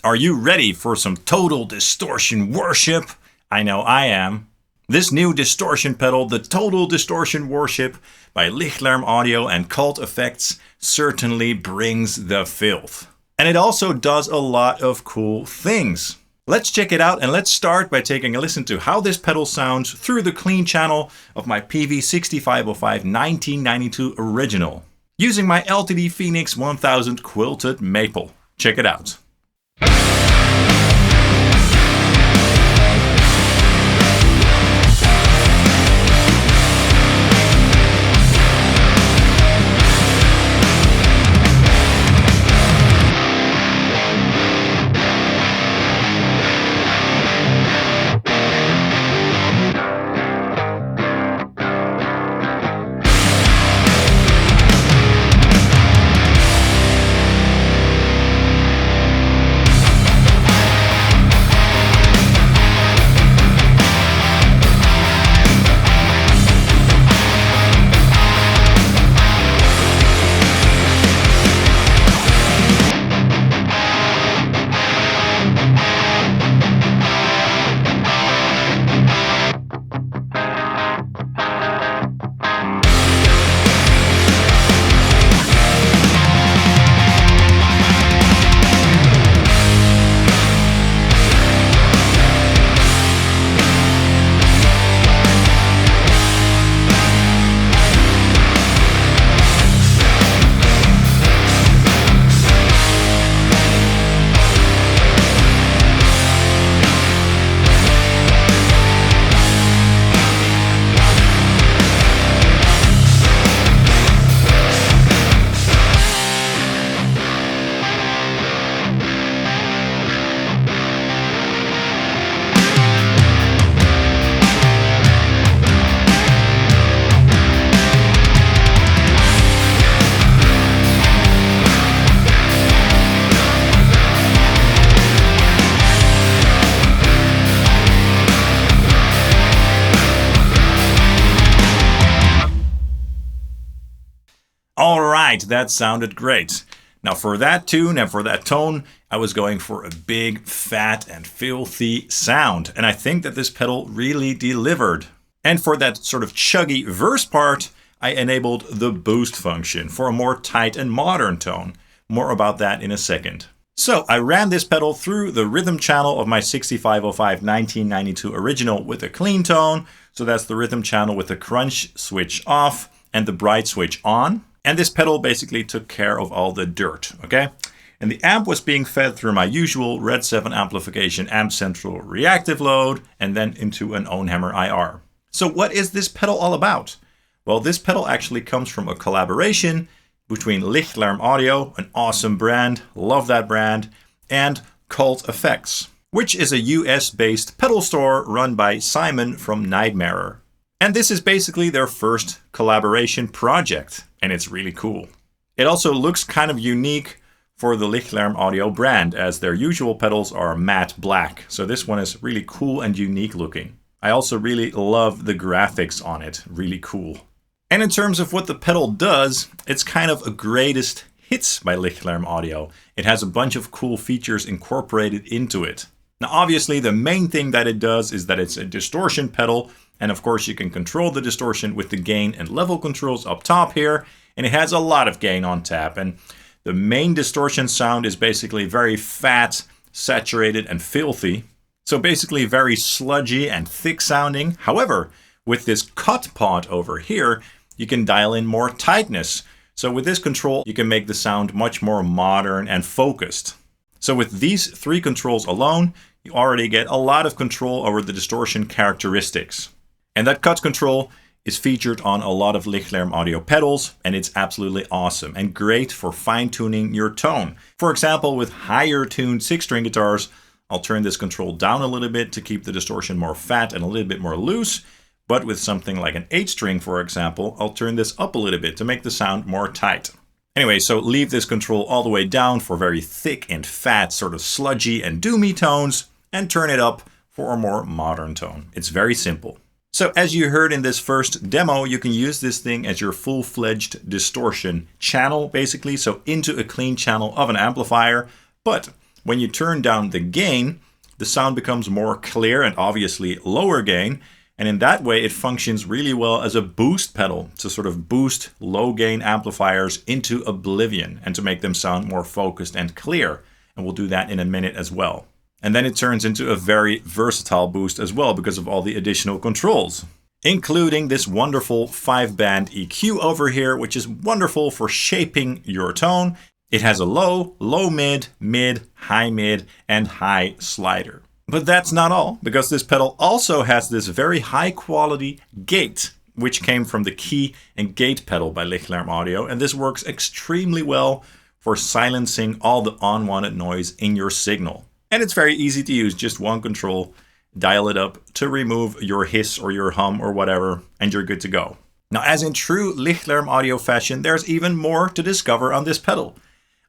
Are you ready for some total distortion worship? I know I am. This new distortion pedal, the Total Distortion Worship by Lichtlaerm Audio and Cult Effects, certainly brings the filth. And it also does a lot of cool things. Let's check it out, and let's start by taking a listen to how this pedal sounds through the clean channel of my Peavey 6505 1992 original, using my LTD Phoenix 1000 Quilted Maple. Check it out. Alright, that sounded great. Now for that tune and for that tone, I was going for a big, fat and filthy sound. And I think that this pedal really delivered. And for that sort of chuggy verse part, I enabled the boost function for a more tight and modern tone. More about that in a second. So I ran this pedal through the rhythm channel of my 6505 1992 original with a clean tone. So that's the rhythm channel with the crunch switch off and the bright switch on. And this pedal basically took care of all the dirt, okay? And the amp was being fed through my usual RedSeven Amplification amp central reactive load and then into an OwnHammer IR. So what is this pedal all about? Well, this pedal actually comes from a collaboration between Lichtlaerm Audio, an awesome brand, love that brand, and Cult Effects, which is a US-based pedal store run by Simon from Nightmare. And this is basically their first collaboration project, and it's really cool. It also looks kind of unique for the Lichtlaerm Audio brand, as their usual pedals are matte black. So this one is really cool and unique looking. I also really love the graphics on it, really cool. And in terms of what the pedal does, it's kind of a greatest hits by Lichtlaerm Audio. It has a bunch of cool features incorporated into it. Now obviously the main thing that it does is that it's a distortion pedal. And of course you can control the distortion with the gain and level controls up top here. And it has a lot of gain on tap. And the main distortion sound is basically very fat, saturated and filthy. So basically very sludgy and thick sounding. However, with this cut pot over here, you can dial in more tightness. So with this control, you can make the sound much more modern and focused. So with these three controls alone, you already get a lot of control over the distortion characteristics. And that cut control is featured on a lot of Lichtlaerm Audio pedals, and it's absolutely awesome and great for fine-tuning your tone. For example, with higher tuned 6-string guitars, I'll turn this control down a little bit to keep the distortion more fat and a little bit more loose. But with something like an 8-string, for example, I'll turn this up a little bit to make the sound more tight. Anyway, so leave this control all the way down for very thick and fat, sort of sludgy and doomy tones, and turn it up for a more modern tone. It's very simple. So as you heard in this first demo, you can use this thing as your full-fledged distortion channel, basically, so into a clean channel of an amplifier. But when you turn down the gain, the sound becomes more clear and obviously lower gain. And in that way, it functions really well as a boost pedal to sort of boost low gain amplifiers into oblivion and to make them sound more focused and clear. And we'll do that in a minute as well. And then it turns into a very versatile boost as well because of all the additional controls, including this wonderful 5-band EQ over here, which is wonderful for shaping your tone. It has a low, low mid, mid, and high slider. But that's not all, because this pedal also has this very high quality gate, which came from the key and gate pedal by Lichtlaerm Audio, and this works extremely well for silencing all the unwanted noise in your signal. And it's very easy to use, just one control, dial it up to remove your hiss or your hum or whatever, and you're good to go. Now, as in true Lichtlaerm Audio fashion, there's even more to discover on this pedal.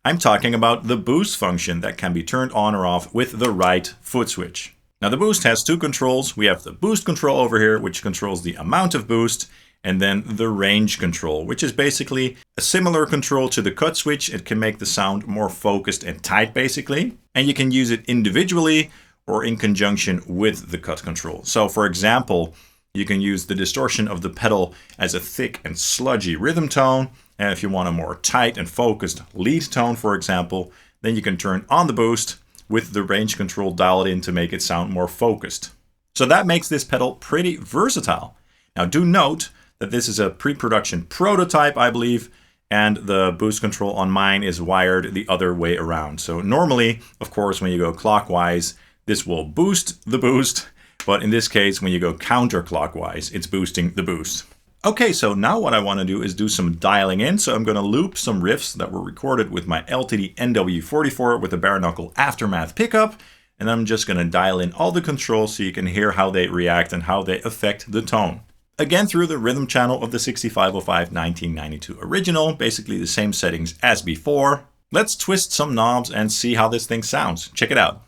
I'm talking about the boost function that can be turned on or off with the right foot switch. Now the boost has two controls. We have the boost control over here, which controls the amount of boost, and then the range control, which is basically a similar control to the cut switch. It can make the sound more focused and tight basically, and you can use it individually or in conjunction with the cut control. So for example, you can use the distortion of the pedal as a thick and sludgy rhythm tone. And if you want a more tight and focused lead tone, for example, then you can turn on the boost with the range control dialed in to make it sound more focused. So that makes this pedal pretty versatile. Now do note that this is a pre-production prototype, I believe, and the boost control on mine is wired the other way around. So normally, of course, when you go clockwise, this will boost the boost. But in this case, when you go counterclockwise, it's boosting the boost. Okay, so now what I want to do is do some dialing in. So I'm going to loop some riffs that were recorded with my LTD NW44 with a bare knuckle aftermath pickup. And I'm just going to dial in all the controls so you can hear how they react and how they affect the tone. Again, through the rhythm channel of the 6505 1992 original, basically the same settings as before. Let's twist some knobs and see how this thing sounds. Check it out.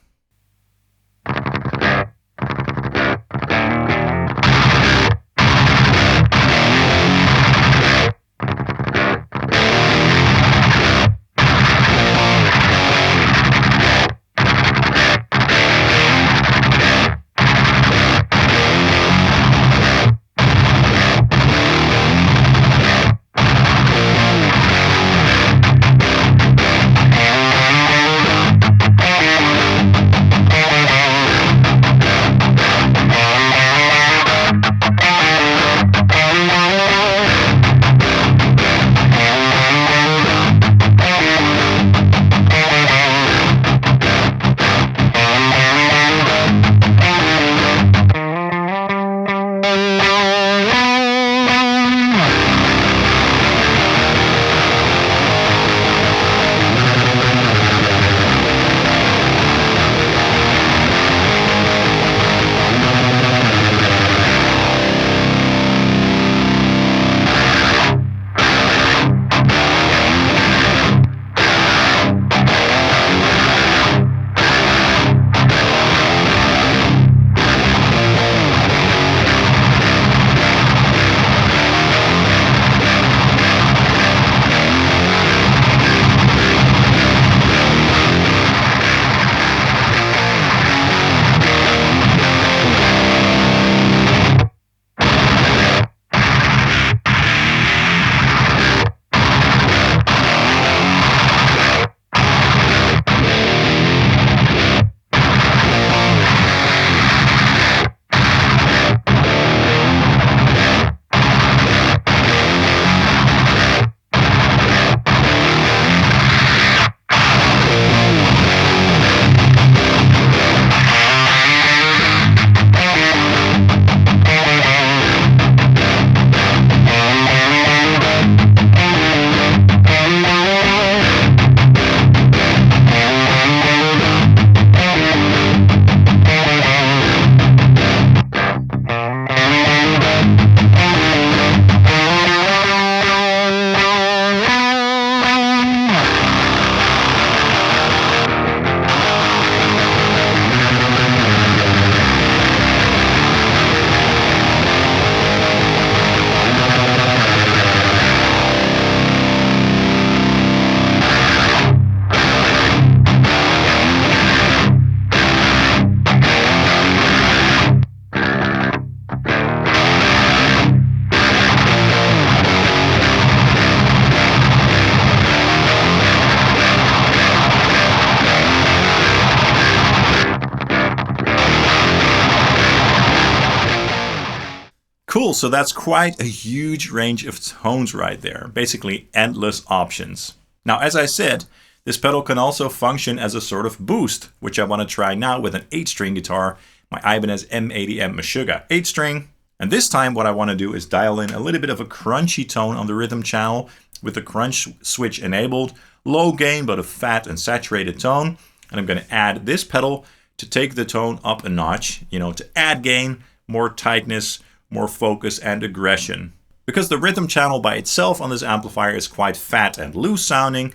Cool, so that's quite a huge range of tones right there. Basically endless options. Now, as I said, this pedal can also function as a sort of boost, which I want to try now with an 8-string guitar, my Ibanez M80M Meshuggah 8-string. And this time what I want to do is dial in a little bit of a crunchy tone on the rhythm channel with the crunch switch enabled, low gain but a fat and saturated tone. And I'm going to add this pedal to take the tone up a notch, to add gain, more tightness, more focus and aggression. Because the rhythm channel by itself on this amplifier is quite fat and loose sounding,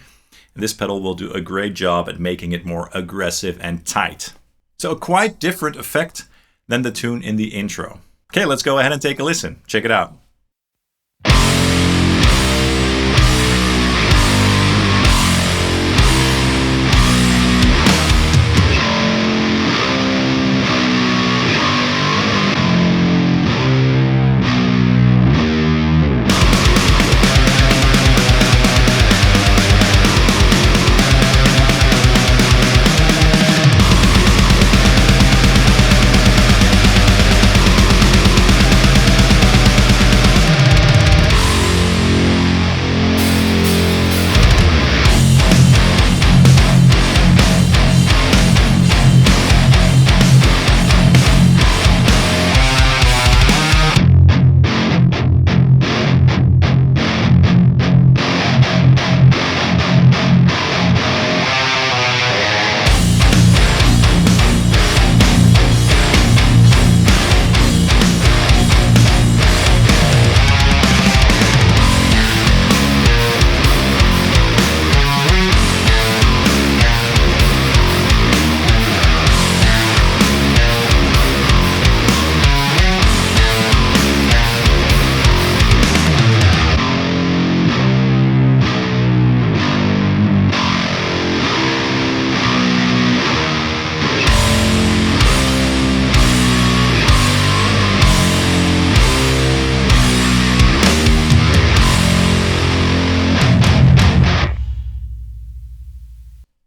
this pedal will do a great job at making it more aggressive and tight. So a quite different effect than the tune in the intro. Okay, let's go ahead and take a listen. Check it out.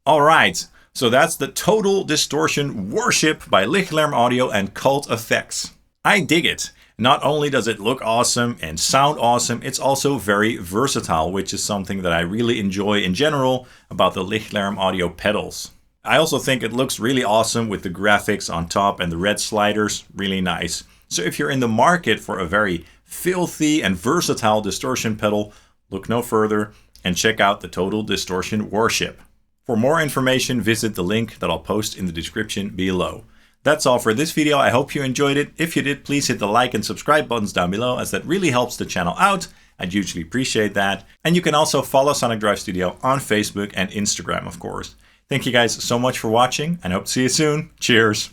Alright, so that's the Total Distortion Worship by Lichtlaerm Audio and Cult Effects. I dig it. Not only does it look awesome and sound awesome, it's also very versatile, which is something that I really enjoy in general about the Lichtlaerm Audio pedals. I also think it looks really awesome with the graphics on top and the red sliders, really nice. So if you're in the market for a very filthy and versatile distortion pedal, look no further and check out the Total Distortion Worship. For more information, visit the link that I'll post in the description below. That's all for this video. I hope you enjoyed it. If you did, please hit the like and subscribe buttons down below, as that really helps the channel out. I'd hugely appreciate that. And you can also follow Sonic Drive Studio on Facebook and Instagram, of course. Thank you guys so much for watching, and hope to see you soon. Cheers.